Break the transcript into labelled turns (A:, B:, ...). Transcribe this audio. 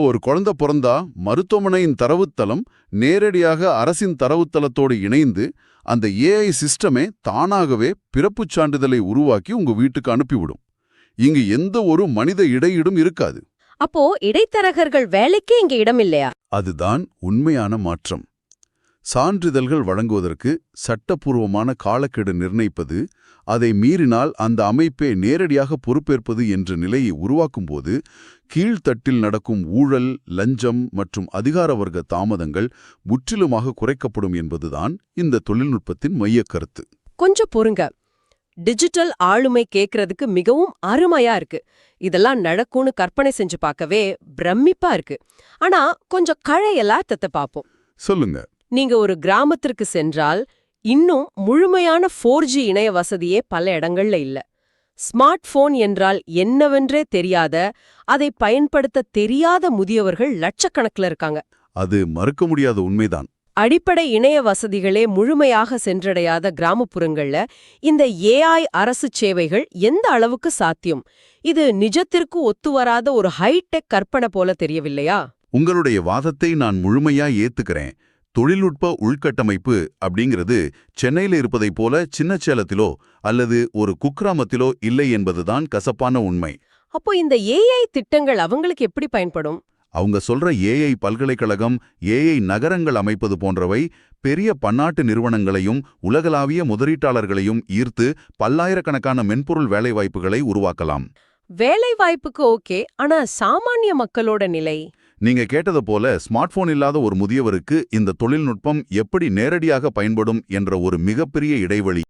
A: ஒரு குழந்தை பிறந்தா மருத்துவமனையின் தரவுத்தளம் நேரடியாக அரசின் தரவுத்தளத்தோடு இணைந்து அந்த ஏஐ சிஸ்டமே தானாகவே பிறப்புச் சான்றிதழை உருவாக்கி உங்க வீட்டுக்கு அனுப்பிவிடும். இங்கு எந்த ஒரு மனித இடையீடும் இருக்காது.
B: அப்போ இடைத்தரகர்கள் வேலைக்கே இங்க இடம் இல்லையா?
A: அதுதான் உண்மையான மாற்றம். சான்றிதழ்கள் வழங்குவதற்கு சட்டப்பூர்வமான காலக்கெடு நிர்ணயிப்பது, அதை மீறினால் அந்த அமைப்பே நேரடியாக பொறுப்பேற்பது என்ற நிலையை உருவாக்கும்போது கீழ்த்தட்டில் நடக்கும் ஊழல், லஞ்சம் மற்றும் அதிகார வர்க்க தாமதங்கள் முற்றிலுமாக குறைக்கப்படும் என்பதுதான் இந்த தொழில்நுட்பத்தின் மையக் கருத்து.
B: கொஞ்சம் பொறுங்க. டிஜிட்டல் ஆளுமை கேக்குறதுக்கு மிகவும் அருமையா இருக்கு. இதெல்லாம் நடக்கும்னு கற்பனை செஞ்சு பார்க்கவே பிரமிப்பா இருக்கு. ஆனா கொஞ்சம் கழையலாத்தத்தை பார்ப்போம்.
A: சொல்லுங்க.
B: நீங்க ஒரு கிராமத்திற்கு சென்றால் இன்னும் முழுமையான 4G இணைய வசதியே பல இடங்கள்ல இல்ல. ஸ்மார்ட் போன் என்றால் என்னவென்றே தெரியாத, அதை பயன்படுத்த தெரியாத முதியவர்கள் லட்சக்கணக்கில் இருக்காங்க.
A: அது மறுக்க முடியாத உண்மைதான்.
B: அடிப்படை இணைய வசதிகளே முழுமையாக சென்றடையாத கிராமப்புறங்கள்ல இந்த ஏஐ அரசு சேவைகள் எந்த அளவுக்கு சாத்தியம்? இது நிஜத்திற்கு ஒத்துவராத ஒரு ஹைடெக் கற்பனை போல தெரியவில்லையா?
A: உங்களுடைய வாதத்தை நான் முழுமையா ஏத்துக்கிறேன். தொழில்நுட்ப உள்கட்டமைப்பு அப்படிங்கிறது சென்னையில இருப்பதைப் போல சின்ன சேலத்திலோ அல்லது ஒரு குக்கிராமத்திலோ இல்லை என்பதுதான் கசப்பான உண்மை.
B: அப்போ இந்த ஏஐ திட்டங்கள் அவங்களுக்கு எப்படி பயன்படும்?
A: அவங்க சொல்ற ஏஐ பல்கலைக்கழகம், ஏஐ நகரங்கள் அமைப்பது போன்றவை பெரிய பன்னாட்டு நிறுவனங்களையும் உலகளாவிய முதலீட்டாளர்களையும் ஈர்த்து பல்லாயிரக்கணக்கான மென்பொருள் வேலைவாய்ப்புகளை உருவாக்கலாம்.
B: வேலை வாய்ப்புக்கு ஓகே, ஆனா சாமானிய மக்களோட நிலை?
A: நீங்க கேட்டது போல ஸ்மார்ட் போன் இல்லாத ஒரு முதியவருக்கு இந்த தொழில்நுட்பம் எப்படி நேரடியாக பயன்படும் என்ற ஒரு மிகப்பெரிய இடைவெளி